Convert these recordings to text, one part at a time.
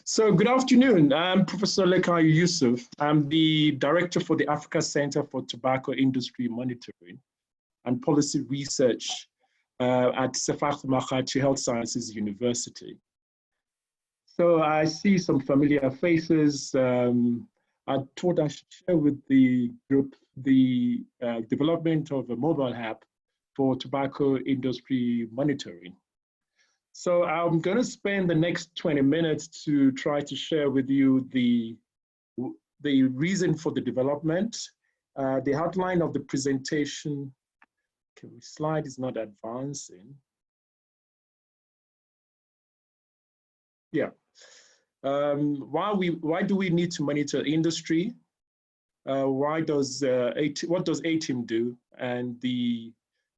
So good afternoon. I'm Professor Lekai Yusuf. I'm the Director for the Africa Center for Tobacco Industry Monitoring and Policy Research at Sefak Makhachi Health Sciences University. So I see some familiar faces. I thought I should share with the group the development of a mobile app for tobacco industry monitoring. So I'm going to spend the next 20 minutes to try to share with you the reason for the development, the outline of the presentation. Okay, my slide is not advancing. Yeah. Why do we need to monitor industry? What does ATIM do? And the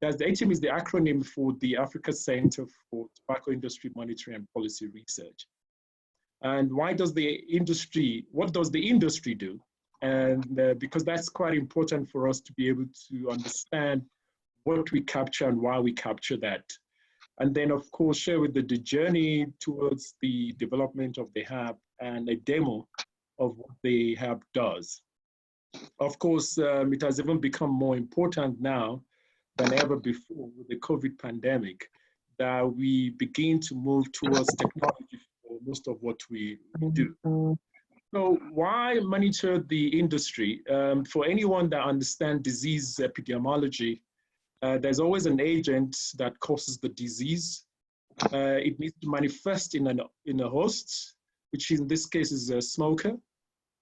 ATIM is the acronym for the Africa Center for Tobacco Industry Monitoring and Policy Research. And what does the industry do? And because that's quite important for us to be able to understand what we capture and why we capture that. And then of course, share with the journey towards the development of the app and a demo of what the app does. Of course, it has even become more important now than ever before with the COVID pandemic, that we begin to move towards technology for most of what we do. So why monitor the industry? For anyone that understands disease epidemiology, there's always an agent that causes the disease. It needs to manifest in a host, which in this case is a smoker.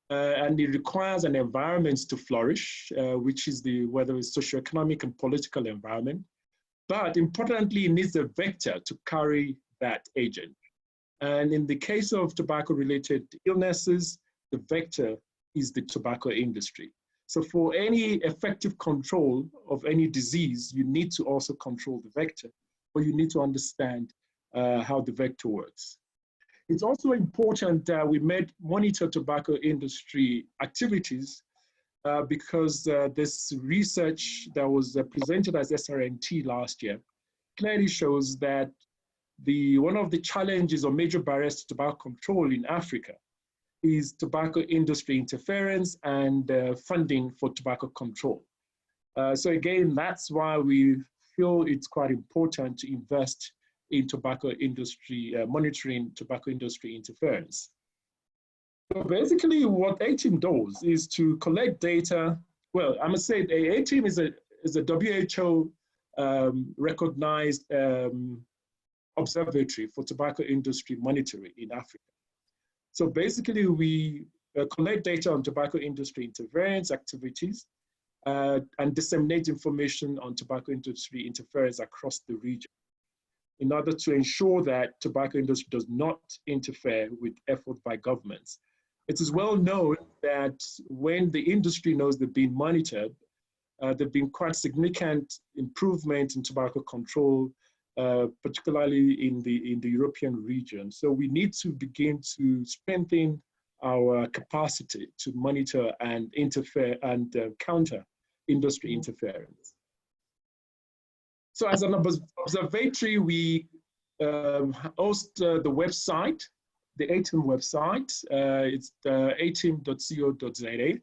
And it requires an environment to flourish, which is whether it's socioeconomic and political environment. But importantly, it needs a vector to carry that agent. And in the case of tobacco-related illnesses, the vector is the tobacco industry. So for any effective control of any disease, you need to also control the vector, but you need to understand how the vector works. It's also important that we monitor tobacco industry activities because this research that was presented as SRNT last year clearly shows that one of the challenges or major barriers to tobacco control in Africa is tobacco industry interference and funding for tobacco control. So again, that's why we feel it's quite important to invest in tobacco industry, monitoring tobacco industry interference. So basically what ATIM does is to collect data. Well, I must say ATIM is a WHO recognized observatory for tobacco industry monitoring in Africa. So basically we collect data on tobacco industry interference activities and disseminate information on tobacco industry interference across the region, in order to ensure that tobacco industry does not interfere with effort by governments. It is well known that when the industry knows they've been monitored, there've been quite significant improvement in tobacco control, particularly in the European region. So we need to begin to strengthen our capacity to monitor and interfere and counter industry interference. So as an observatory, we host the website, the ATIM website. It's atim.co.za.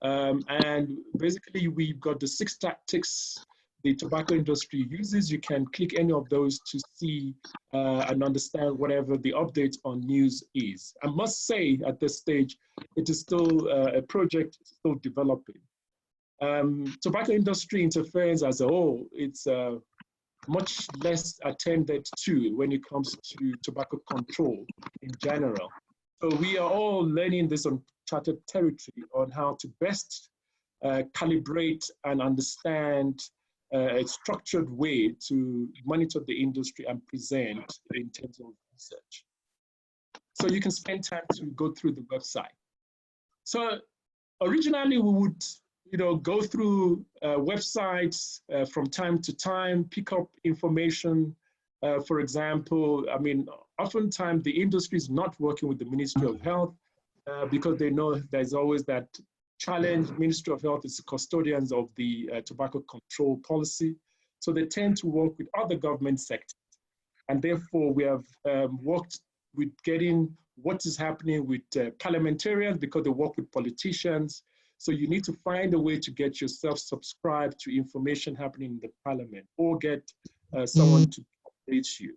And basically, we've got the 6 tactics the tobacco industry uses. You can click any of those to see and understand whatever the update on news is. I must say at this stage, it is still a project still developing. Tobacco industry interference as a whole, it's much less attended to when it comes to tobacco control in general. So we are all learning this uncharted territory on how to best calibrate and understand a structured way to monitor the industry and present in terms of research. So you can spend time to go through the website. So originally we would go through websites from time to time, pick up information. For example, I mean, oftentimes the industry is not working with the Ministry of Health because they know there's always that challenge. Ministry of Health is the custodians of the tobacco control policy. So they tend to work with other government sectors. And therefore we have worked with getting what is happening with parliamentarians because they work with politicians. So you need to find a way to get yourself subscribed to information happening in the parliament or get someone to update you.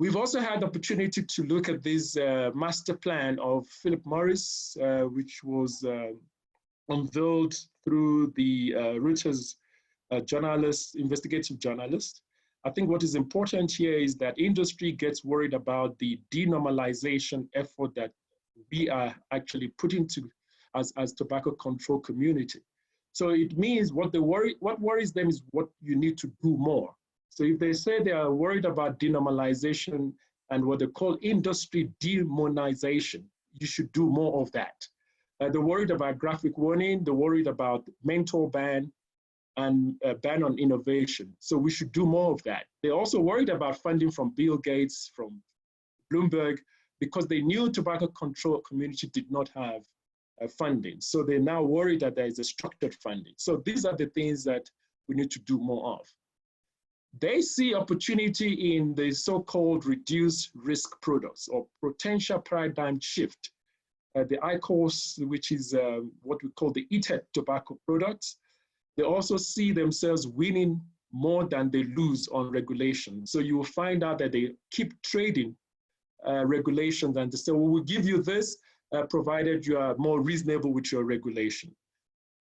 We've also had the opportunity to look at this master plan of Philip Morris, which was unveiled through the Reuters investigative journalist. I think what is important here is that industry gets worried about the denormalization effort that we are actually putting to as tobacco control community. So it means what worries them is what you need to do more. So if they say they are worried about denormalization and what they call industry demonization, you should do more of that. They're worried about graphic warning, they're worried about menthol ban, and a ban on innovation. So we should do more of that. They're also worried about funding from Bill Gates, from Bloomberg, because they knew tobacco control community did not have funding. So they're now worried that there is a structured funding. So these are the things that we need to do more of. They see opportunity in the so-called reduced risk products or potential paradigm shift. The IQOS, which is what we call the heated tobacco products, they also see themselves winning more than they lose on regulation. So you will find out that they keep trading regulations and they say, well, we'll give you this provided you are more reasonable with your regulation.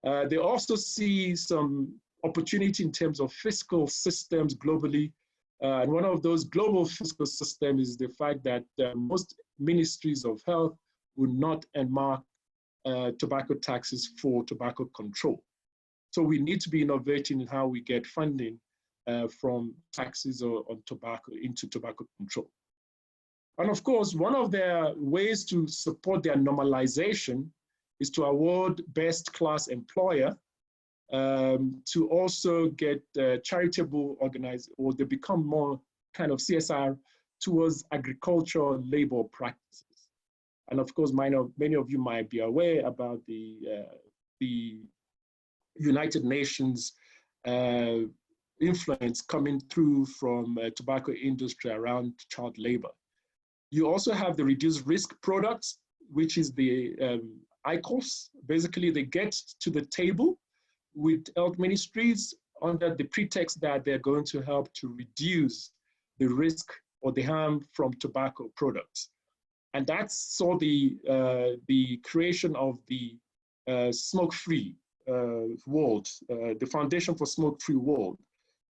They also see some opportunity in terms of fiscal systems globally. And one of those global fiscal systems is the fact that most ministries of health will not earmark tobacco taxes for tobacco control. So we need to be innovating in how we get funding from taxes on tobacco into tobacco control. And of course, one of their ways to support their normalization is to award best class employer, to also get charitable organized, or they become more kind of CSR towards agricultural labor practices. And of course, many of you might be aware about the United Nations influence coming through from tobacco industry around child labor. You also have the reduced risk products, which is the IQOS. Basically, they get to the table with health ministries under the pretext that they're going to help to reduce the risk or the harm from tobacco products. And that saw the creation of the smoke-free world, the Foundation for Smoke-Free World.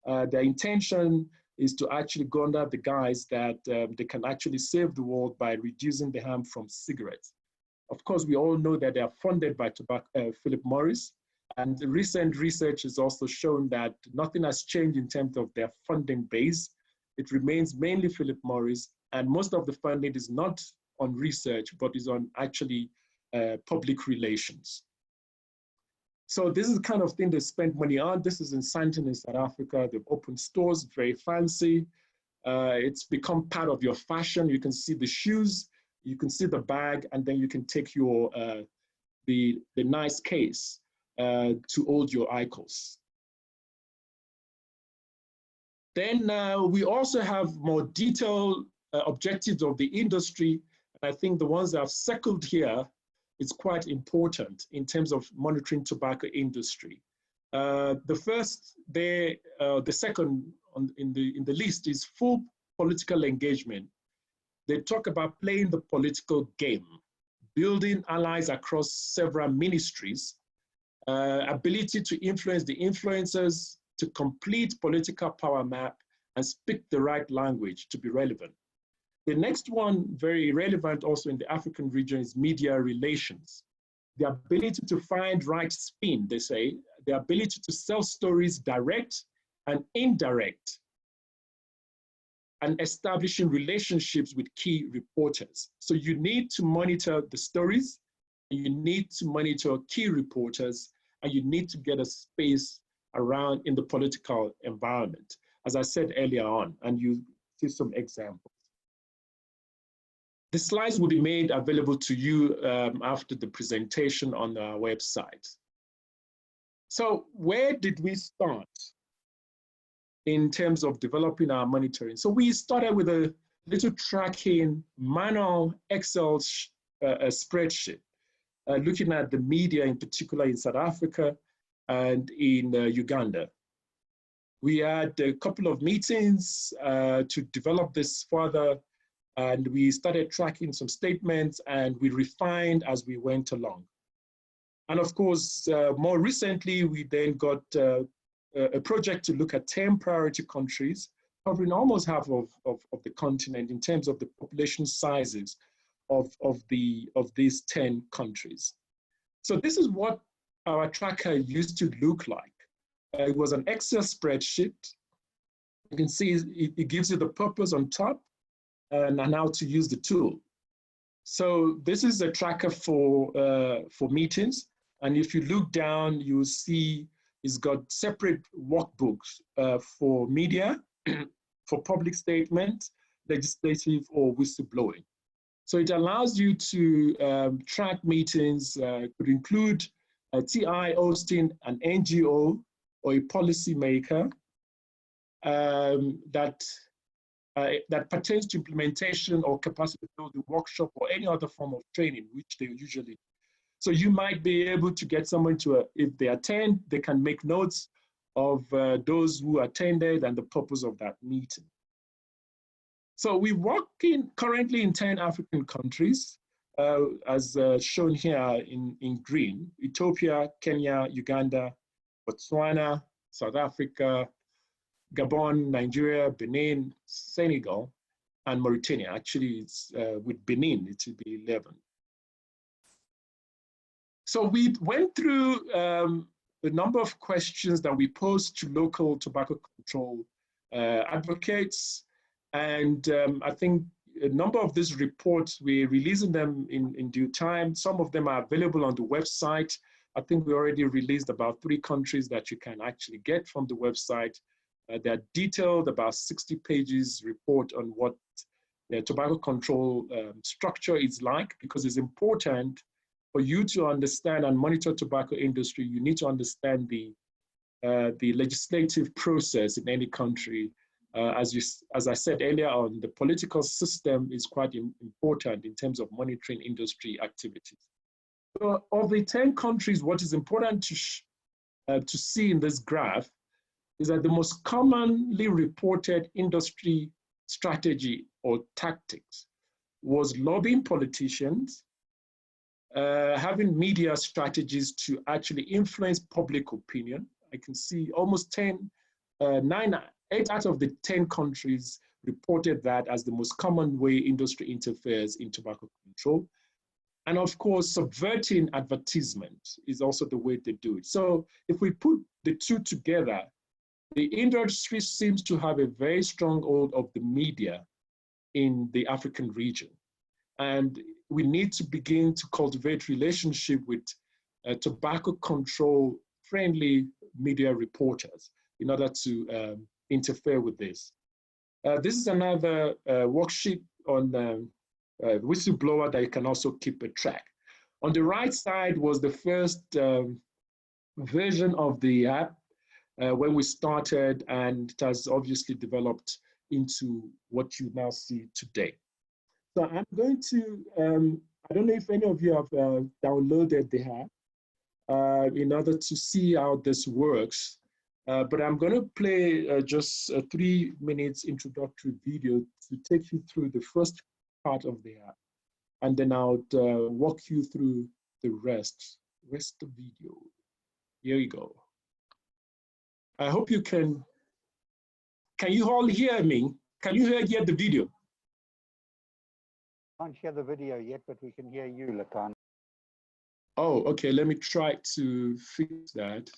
Their intention is to actually go under the guise that they can actually save the world by reducing the harm from cigarettes. Of course, we all know that they are funded by Philip Morris, and the recent research has also shown that nothing has changed in terms of their funding base. It remains mainly Philip Morris, and most of the funding is not on research, but is on actually public relations. So this is the kind of thing they spend money on. This is in Sandton in South Africa. They've opened stores, very fancy. It's become part of your fashion. You can see the shoes, you can see the bag, and then you can take your the nice case to hold your IQOS. Then we also have more detailed objectives of the industry. And I think the ones that I've circled here is quite important in terms of monitoring tobacco industry. The first, the second in the list is full political engagement. They talk about playing the political game, building allies across several ministries, ability to influence the influencers, to complete political power map and speak the right language to be relevant. The next one, very relevant also in the African region, is media relations. The ability to find right spin, they say, the ability to sell stories direct and indirect, and establishing relationships with key reporters. So you need to monitor the stories, and you need to monitor key reporters, and you need to get a space around in the political environment, as I said earlier on, and you see some examples. The slides will be made available to you after the presentation on our website. So where did we start in terms of developing our monitoring? So we started with a little tracking manual Excel spreadsheet, looking at the media in particular in South Africa and in Uganda. We had a couple of meetings to develop this further, and we started tracking some statements, and we refined as we went along. And of course, more recently, we then got a project to look at 10 priority countries, covering almost half of the continent in terms of the population sizes of these 10 countries. So this is what our tracker used to look like. It was an Excel spreadsheet. You can see it gives you the purpose on top and how to use the tool. So this is a tracker for meetings. And if you look down, you'll see it's got separate workbooks for media, for public statement, legislative, or whistleblowing. So it allows you to track meetings, could include a TI hosting an NGO or a policymaker that pertains to implementation or capacity building workshop or any other form of training, which they usually do. So you might be able to get someone to, if they attend, they can make notes of those who attended and the purpose of that meeting. So we work currently in 10 African countries, as shown here in green: Ethiopia, Kenya, Uganda, Botswana, South Africa, Gabon, Nigeria, Benin, Senegal, and Mauritania. Actually, it's with Benin, it will be 11. So we went through a number of questions that we posed to local tobacco control advocates. And I think a number of these reports, we're releasing them in due time. Some of them are available on the website. I think we already released about 3 countries that you can actually get from the website. They're detailed, about 60 pages report on what the tobacco control structure is like, because it's important for you to understand and monitor tobacco industry. You need to understand the legislative process in any country. As I said earlier on, the political system is quite important in terms of monitoring industry activities. So of the 10 countries, what is important to see in this graph is that the most commonly reported industry strategy or tactics was lobbying politicians, having media strategies to actually influence public opinion. I can see almost 8 out of the 10 countries reported that as the most common way industry interferes in tobacco control. And of course, subverting advertisement is also the way they do it. So if we put the two together, the industry seems to have a very strong hold of the media in the African region. And we need to begin to cultivate relationship with tobacco control friendly media reporters in order to interfere with this. This is another worksheet on whistleblower that you can also keep a track. On the right side was the first version of the app when we started, and it has obviously developed into what you now see today. So I'm going to, I don't know if any of you have downloaded the app in order to see how this works, but I'm going to play just a 3 minutes introductory video to take you through the first part of the app, and then I'll walk you through the rest of the video. Here you go. I hope you can you all hear me? Can you hear the video? Can't hear the video yet, but we can hear you, Lakan. Oh, okay, let me try to fix that.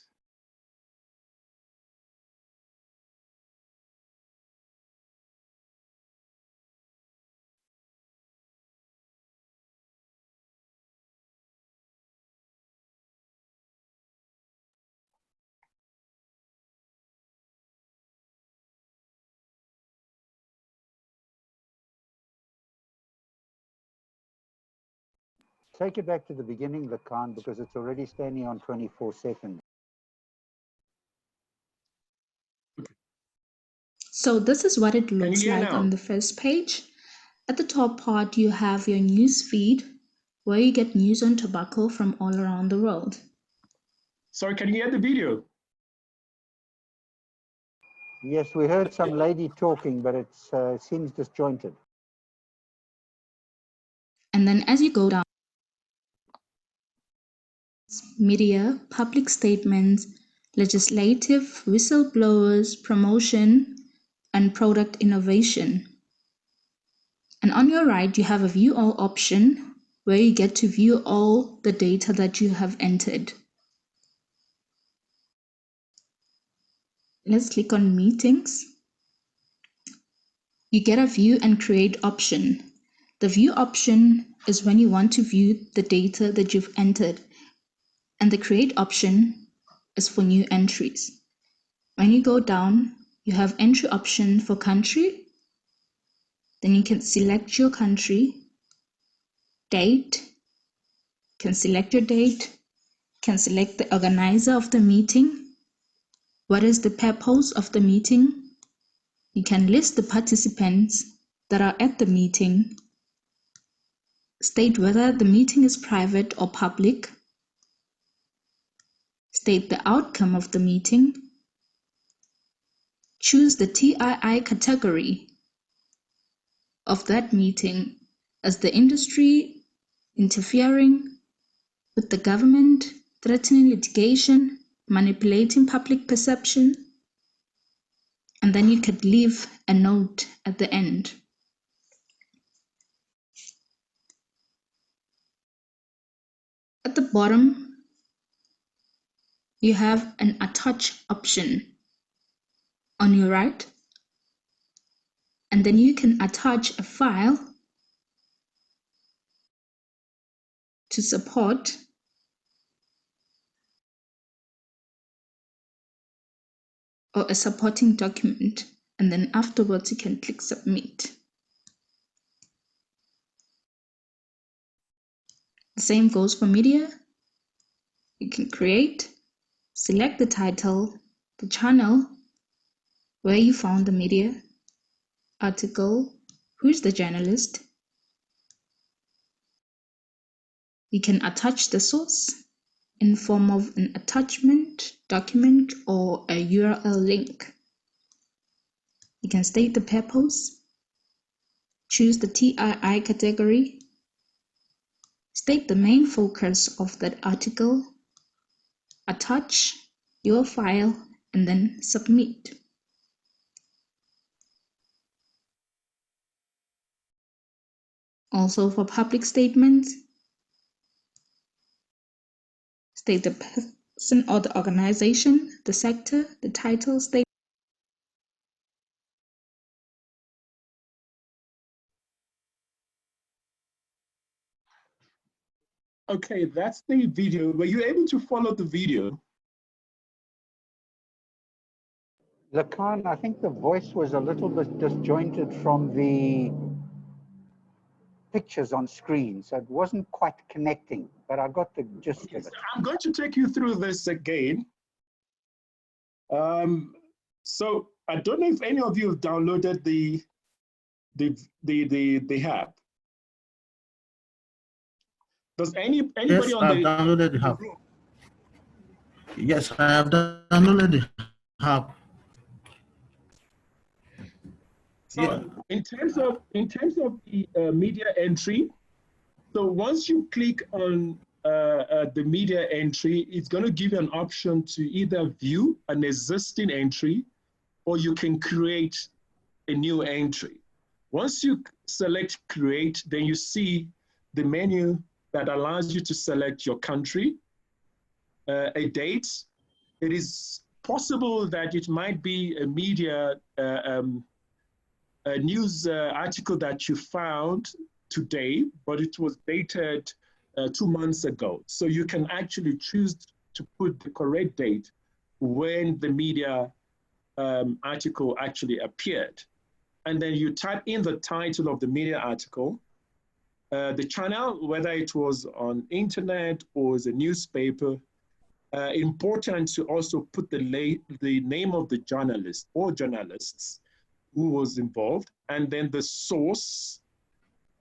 Take it back to the beginning, Lakan, because it's already standing on 24 seconds. So this is what it looks like on the first page. At the top part, you have your news feed, where you get news on tobacco from all around the world. Sorry, can you hear the video? Yes, we heard some lady talking, but it seems disjointed. And then as you go down, media, public statements, legislative, whistleblowers, promotion, and product innovation. And on your right, you have a view all option where you get to view all the data that you have entered. Let's click on meetings. You get a view and create option. The view option is when you want to view the data that you've entered, and the create option is for new entries. When you go down, you have entry option for country. Then you can select your country, date, can select your date, can select the organizer of the meeting, what is the purpose of the meeting. You can list the participants that are at the meeting, state whether the meeting is private or public, state the outcome of the meeting, choose the TII category of that meeting as the industry interfering with the government, threatening litigation, manipulating public perception, and then you could leave a note at the end. At the bottom, you have an attach option on your right, and then you can attach a file to support or a supporting document, and then afterwards you can click submit. The same goes for media. You can create, select the title, the channel, where you found the media, article, who's the journalist. You can attach the source in form of an attachment, document, or a URL link. You can state the purpose, choose the TII category, state the main focus of that article, attach your file, and then submit. Also for public statements, state the person or the organization, the sector, the title, state. Okay, that's the video. Were you able to follow the video? Lacan, I think the voice was a little bit disjointed from the pictures on screen, so it wasn't quite connecting, but I got the gist of it. So I'm going to take you through this again. So I don't know if any of you have downloaded the app. Does anybody yes, on I've the downloaded the app. Yes, I have downloaded the app. So yeah. in terms of the media entry, so once you click on the media entry, it's going to give you an option to either view an existing entry, or you can create a new entry. Once you select create, then you see the menu that allows you to select your country, a date. It is possible that it might be a media a news article that you found today, but it was dated 2 months ago. So you can actually choose to put the correct date when the media article actually appeared. And then you type in the title of the media article, the channel, whether it was on internet or as a newspaper. Important to also put the name of the journalist or journalists who was involved, and then the source,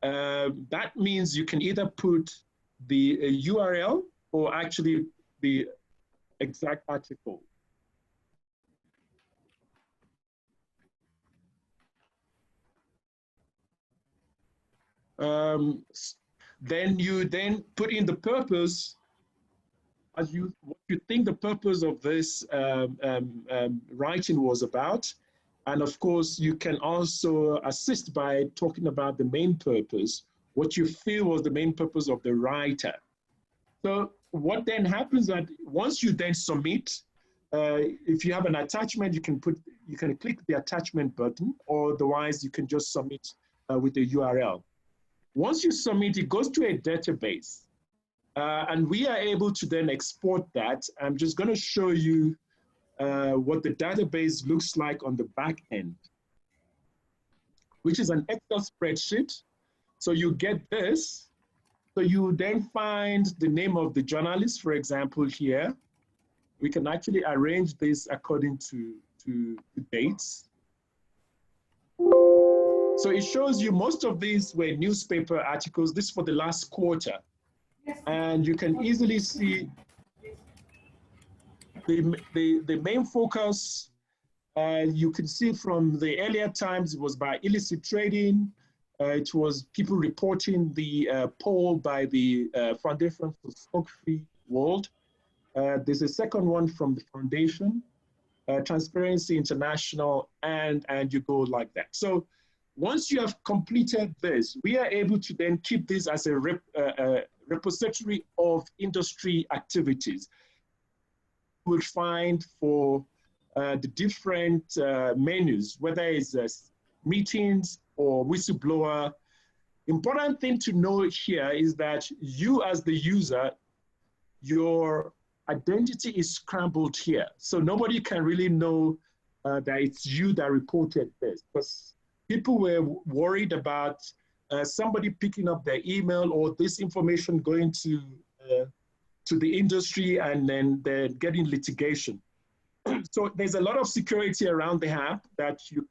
That means you can either put the URL or actually the exact article. Then you put in the purpose as what you think the purpose of this writing was about. And of course, you can also assist by talking about the main purpose, what you feel was the main purpose of the writer. So what then happens that once you then submit, if you have an attachment, you can click the attachment button, or otherwise you can just submit with the URL. Once you submit, it goes to a database, and we are able to then export that. I'm just going to show you what the database looks like on the back end, which is an Excel spreadsheet. So you get this. So you then find the name of the journalist, for example, here. We can actually arrange this according to dates. So it shows you most of these were newspaper articles. This for the last quarter. And you can easily see the main focus. You can see from the earlier times, it was by illicit trading. It was people reporting the poll by the Foundation for Smoke-Free World. There's a second one from the foundation, Transparency International, and you go like that. So once you have completed this, we are able to then keep this as a repository of industry activities. We'll find for the different menus, whether it's meetings or whistleblower. Important thing to know here is that you as the user, your identity is scrambled here. So nobody can really know that it's you that reported this, because people were worried about somebody picking up their email or this information going to the industry and then they're getting litigation. So there's a lot of security around the app that you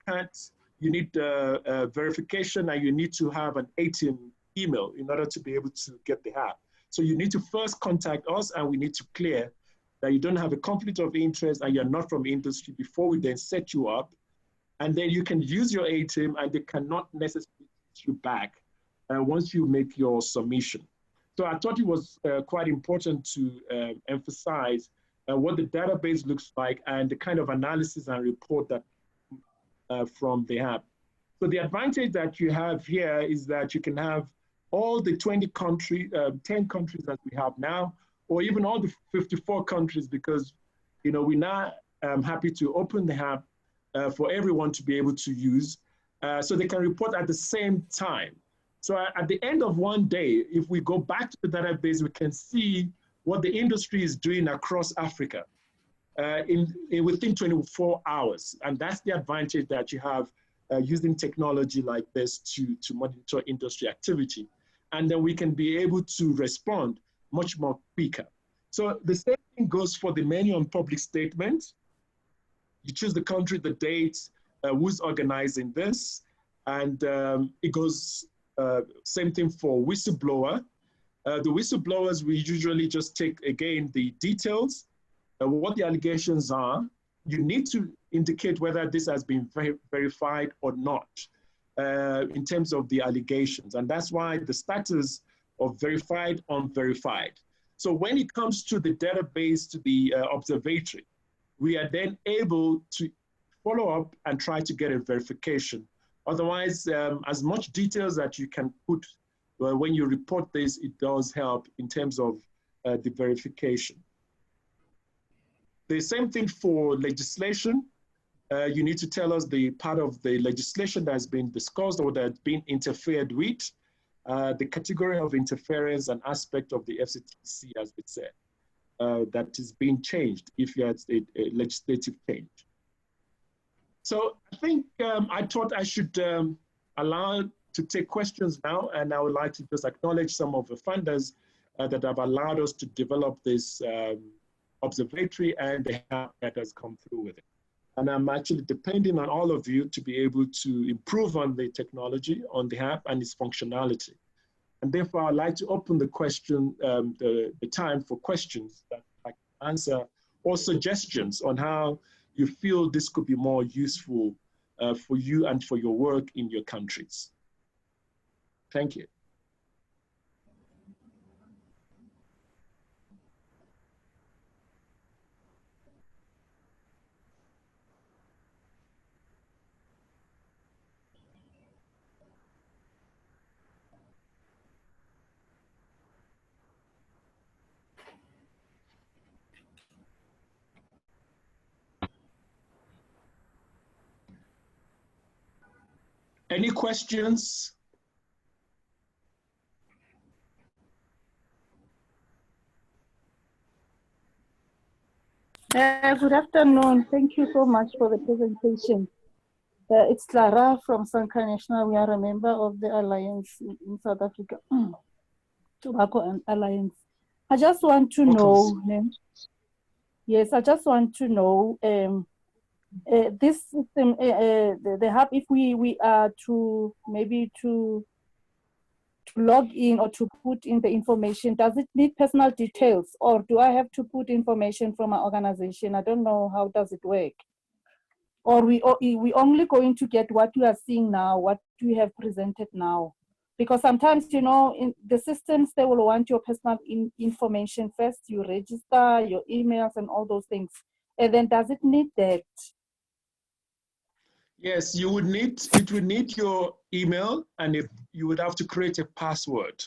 need verification, and you need to have an ATIM email in order to be able to get the app. So you need to first contact us, and we need to clear that you don't have a conflict of interest and you're not from industry before we then set you up. And then you can use your ATIM, and they cannot necessarily get you back once you make your submission. So I thought it was quite important to emphasize what the database looks like and the kind of analysis and report that from the app. So the advantage that you have here is that you can have all the 10 countries that we have now, or even all the 54 countries, because we're now happy to open the app for everyone to be able to use, so they can report at the same time. So at the end of one day, if we go back to the database, we can see what the industry is doing across Africa within 24 hours. And that's the advantage that you have using technology like this to monitor industry activity. And then we can be able to respond much more quicker. So the same thing goes for the menu on public statements. You choose the country, the date, who's organizing this, and it goes same thing for whistleblower. The whistleblowers, we usually just take, again, the details, what the allegations are. You need to indicate whether this has been verified or not in terms of the allegations. And that's why the status of verified, unverified. So when it comes to the database, to the observatory, we are then able to follow up and try to get a verification. Otherwise, as much details that you can put when you report this, it does help in terms of the verification. The same thing for legislation. You need to tell us the part of the legislation that has been discussed or that has been interfered with, the category of interference and aspect of the FCTC, as we said, that is being changed if you had a legislative change. So I think I thought I should allow to take questions now, and I would like to just acknowledge some of the funders that have allowed us to develop this observatory and the help that has come through with it. And I'm actually depending on all of you to be able to improve on the technology, on the app and its functionality. And therefore, I'd like to open the time for questions that I can answer, or suggestions on how you feel this could be more useful for you and for your work in your countries. Thank you. Any questions? Good afternoon. Thank you so much for the presentation. It's Clara from Sanka National. We are a member of the Alliance in South Africa, Tobacco Alliance. I just want to know, yes, I just want to know this system, the hub, if we are to maybe to log in or to put in the information, does it need personal details, or do I have to put information from my organization? I don't know, how does it work? Or we only going to get what we are seeing now, what we have presented now? Because sometimes, you know, in the systems, they will want your personal information first. You register your emails and all those things. And then does it need that? Yes, it would need your email, and you would have to create a password.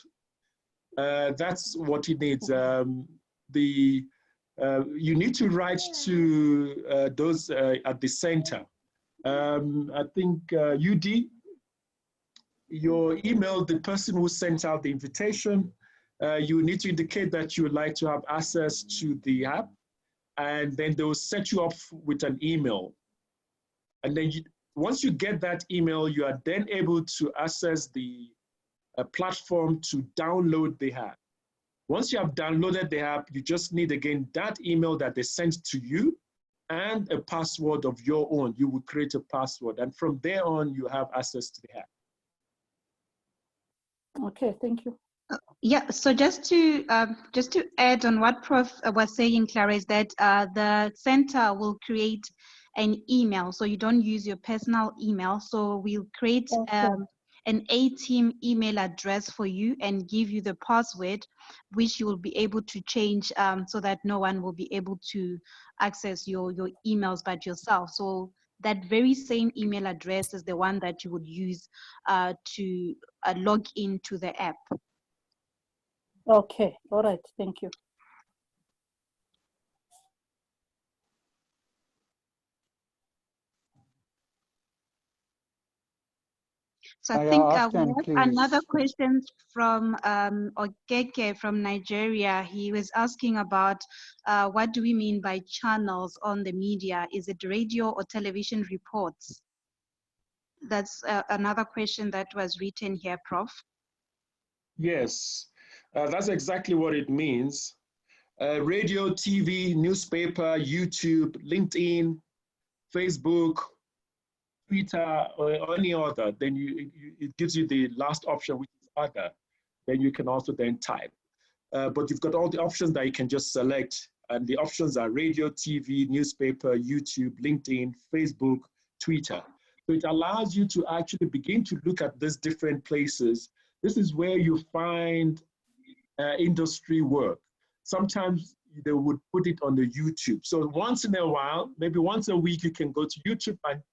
That's what it needs. You need to write to those at the center. I think UD, your email, the person who sent out the invitation, you need to indicate that you would like to have access to the app, and then they will set you up with an email. And then once you get that email, you are then able to access the platform to download the app. Once you have downloaded the app, you just need, again, that email that they sent to you and a password of your own. You will create a password, and from there on, you have access to the app. Okay, thank you. Yeah, so just to add on what Prof was saying, Clara, is that the center will create an email, so you don't use your personal email. So we'll create an ATIM email address for you and give you the password, which you will be able to change so that no one will be able to access your emails but yourself. So that very same email address is the one that you would use to log into the app. Okay, all right, thank you. So I think we have another question from Okeke from Nigeria. He was asking about what do we mean by channels on the media? Is it radio or television reports? That's another question that was written here, Prof. Yes, that's exactly what it means. Radio, TV, newspaper, YouTube, LinkedIn, Facebook, Twitter, or any other, then it gives you the last option, which is other. Then you can also then type. But you've got all the options that you can just select. And the options are radio, TV, newspaper, YouTube, LinkedIn, Facebook, Twitter. So it allows you to actually begin to look at these different places. This is where you find industry work. Sometimes they would put it on the YouTube. So once in a while, maybe once a week, you can go to YouTube and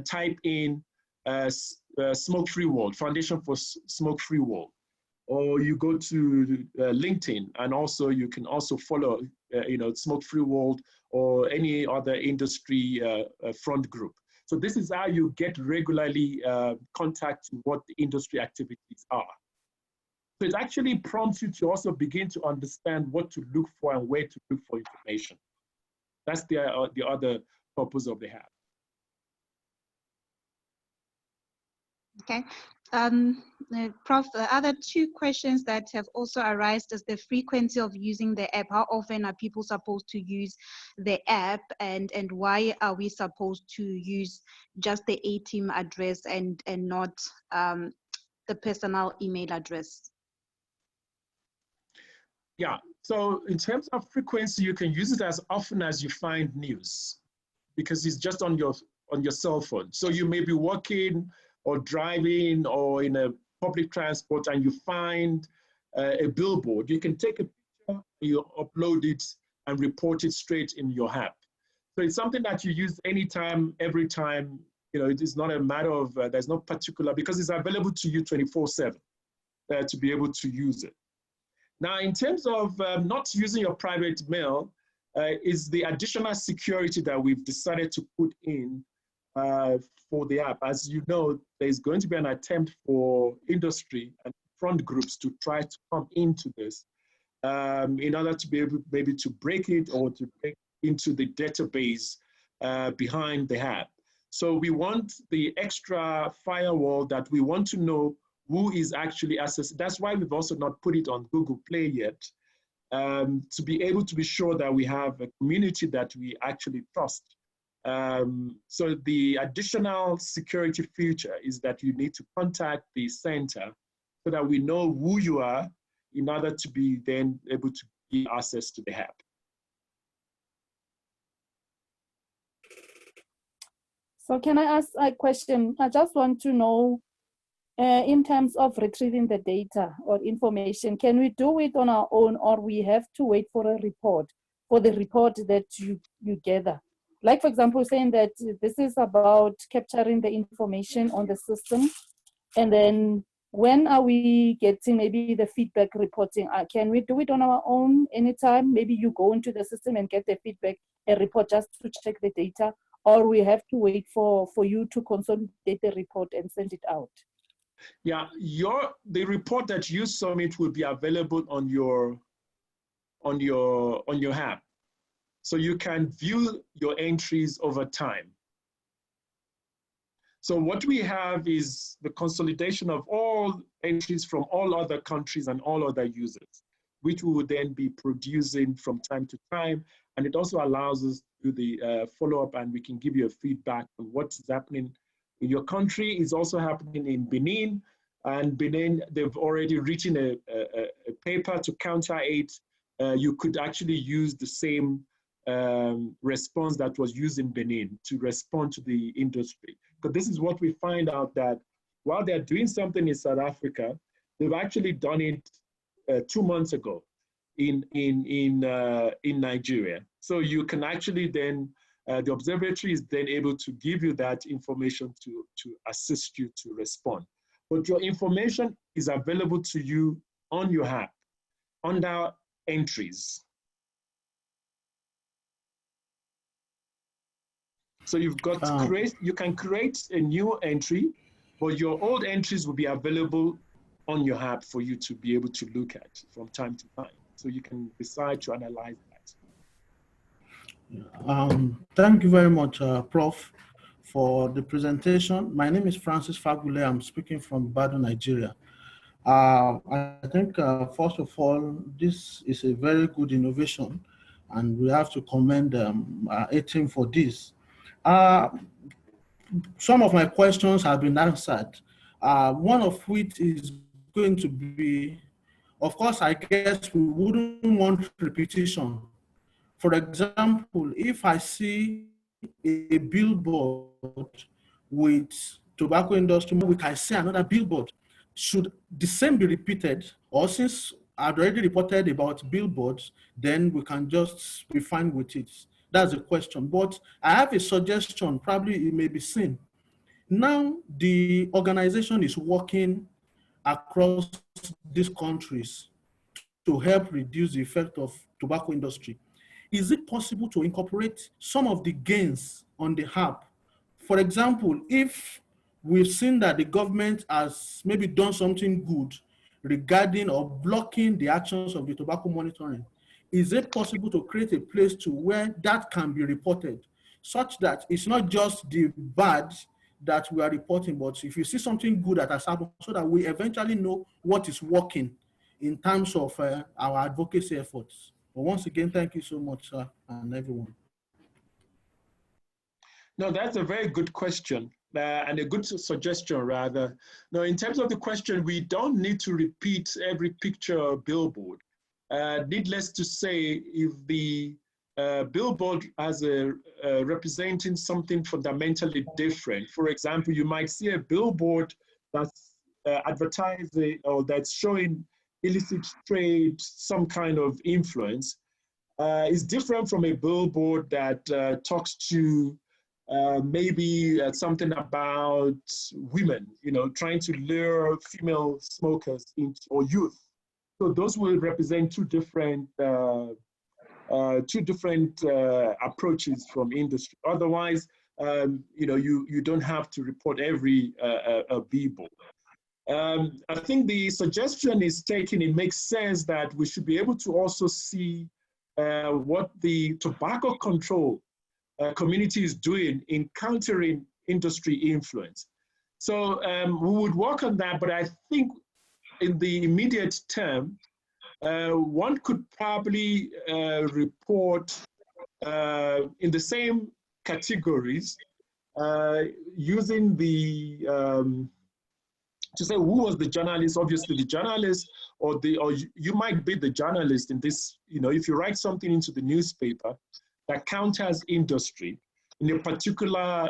type in Smoke-Free World, Foundation for Smoke-Free World. Or you go to LinkedIn, and also you can also follow, Smoke-Free World or any other industry front group. So this is how you get regularly contact what the industry activities are. So it actually prompts you to also begin to understand what to look for and where to look for information. That's the other purpose of the app. Okay. Prof, the other two questions that have also arisen is the frequency of using the app. How often are people supposed to use the app, and why are we supposed to use just the ATIM address and not the personal email address? Yeah, so in terms of frequency, you can use it as often as you find news, because it's just on your cell phone. So you may be working or driving or in a public transport and you find a billboard. You can take a picture, you upload it and report it straight in your app. So it's something that you use anytime, every time. You know, it is not a matter of, there's no particular, because it's available to you 24/7 to be able to use it. Now, in terms of not using your private mail, is the additional security that we've decided to put in for the app. As you know, there's going to be an attempt for industry and front groups to try to come into this in order to be able maybe to break it or to break into the database behind the app. So we want the extra firewall that we want to know who is actually accessing. That's why we've also not put it on Google Play yet, to be able to be sure that we have a community that we actually trust. So the additional security feature is that you need to contact the center so that we know who you are in order to be then able to give access to the app. So can I ask a question? I just want to know, in terms of retrieving the data or information, can we do it on our own, or we have to wait for a report, for the report that you gather? Like, for example, saying that this is about capturing the information on the system, and then when are we getting maybe the feedback reporting? Can we do it on our own anytime? Maybe you go into the system and get the feedback, a report just to check the data, or we have to wait for you to consolidate the report and send it out? Yeah, the report that you submit will be available on your app. So you can view your entries over time. So what we have is the consolidation of all entries from all other countries and all other users, which we will then be producing from time to time. And it also allows us to do the follow-up, and we can give you a feedback on what's happening in your country. Is also happening in Benin. And Benin, they've already written a paper to counter it. You could actually use the same response that was used in Benin to respond to the industry. But this is what we find out, that while they're doing something in South Africa, they've actually done it 2 months ago in Nigeria. So you can actually then, the observatory is then able to give you that information to assist you to respond. But your information is available to you on your app under entries. So you've got to create, you can create a new entry, but your old entries will be available on your app for you to be able to look at from time to time. So you can decide to analyze that. Thank you very much, Prof, for the presentation. My name is Francis Fagule. I'm speaking from Ibadan, Nigeria. I think, first of all, this is a very good innovation, and we have to commend ATIM for this. Some of my questions have been answered. One of which is going to be, of course, I guess we wouldn't want repetition. For example, if I see a billboard with tobacco industry, week I see another billboard, should the same be repeated? Or since I've already reported about billboards, then we can just be fine with it? That's the question. But I have a suggestion, probably it may be seen. Now the organization is working across these countries to help reduce the effect of tobacco industry. Is it possible to incorporate some of the gains on the app? For example, if we've seen that the government has maybe done something good regarding or blocking the actions of the tobacco monitoring, is it possible to create a place to where that can be reported, such that it's not just the bad that we are reporting, but if you see something good that has happened, so that we eventually know what is working in terms of our advocacy efforts. But once again, thank you so much, sir, and everyone. No, that's a very good question and a good suggestion, rather. Now, in terms of the question, we don't need to repeat every picture or billboard. Needless to say, if the billboard has representing something fundamentally different, for example, you might see a billboard that's advertising or that's showing illicit trade, some kind of influence, is different from a billboard that talks to maybe something about women, trying to lure female smokers into, or youth. So those will represent two different approaches from industry. Otherwise, you don't have to report every billboard. I think the suggestion is taken. It makes sense that we should be able to also see what the tobacco control community is doing in countering industry influence. So we would work on that, but I think in the immediate term, one could probably report in the same categories using the, to say who was the journalist. Obviously the journalist, or you might be the journalist in this, if you write something into the newspaper that counters industry in a particular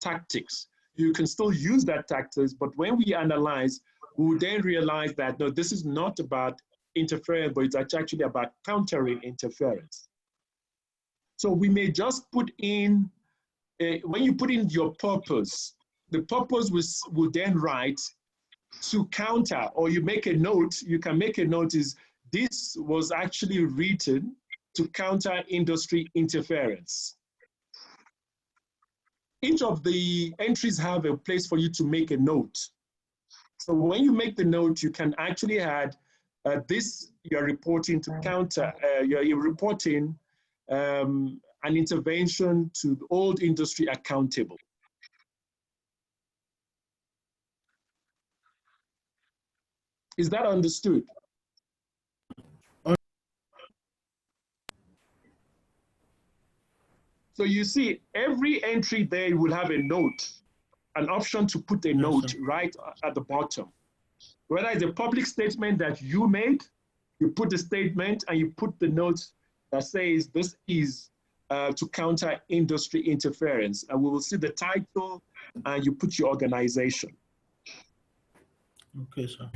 tactics, you can still use that tactics, but when we analyze, we will then realize that, no, this is not about interference, but it's actually about countering interference. So we may just put in, when you put in your purpose, the purpose will then write to counter, or you make a note, you can make a note is, this was actually written to counter industry interference. Each of the entries have a place for you to make a note. So when you make the note, you can actually add this, you're reporting to counter, you're reporting an intervention to hold industry accountable. Is that understood? So you see, every entry there will have a note, an option to put a note right at the bottom. Whether it's a public statement that you made, you put the statement and you put the note that says this is to counter industry interference. And we will see the title and you put your organization. Okay, sir.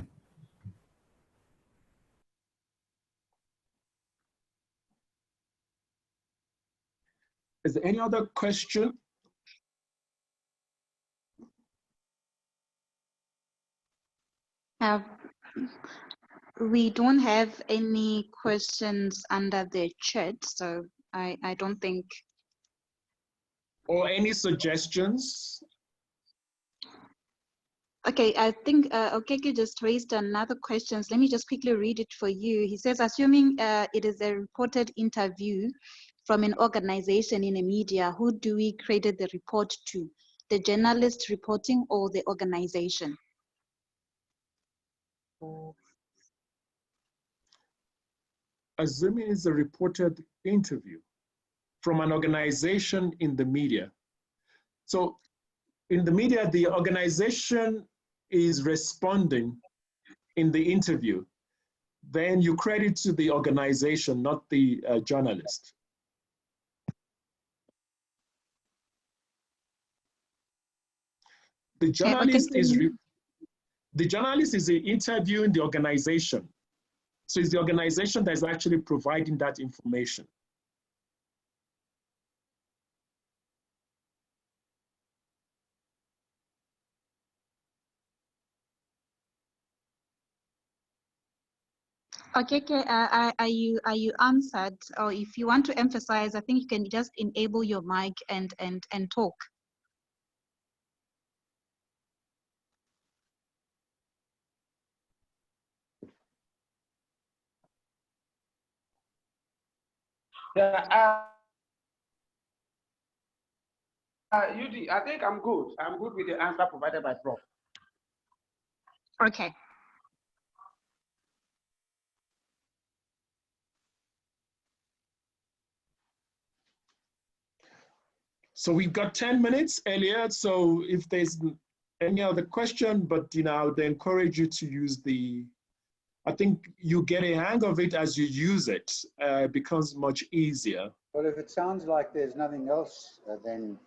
Is there any other question? We don't have any questions under the chat, so I don't think. Or any suggestions? Okay, I think Okeke just raised another question. Let me just quickly read it for you. He says, assuming it is a reported interview from an organization in a media, who do we credit the report to? The journalist reporting or the organization? Assuming it's a reported interview from an organization in the media. So in the media, the organization is responding in the interview. Then you credit to the organization, not the journalist. The journalist is interviewing the organization. So it's the organization that is actually providing that information. Okay, are you answered? Or if you want to emphasize, I think you can just enable your mic and talk. Yeah, UD, I think I'm good. I'm good with the answer provided by Prof. Okay. So we've got 10 minutes earlier. So if there's any other question, but I would encourage you to use I think you get a hang of it as you use it. It becomes much easier. Well, if it sounds like there's nothing else, then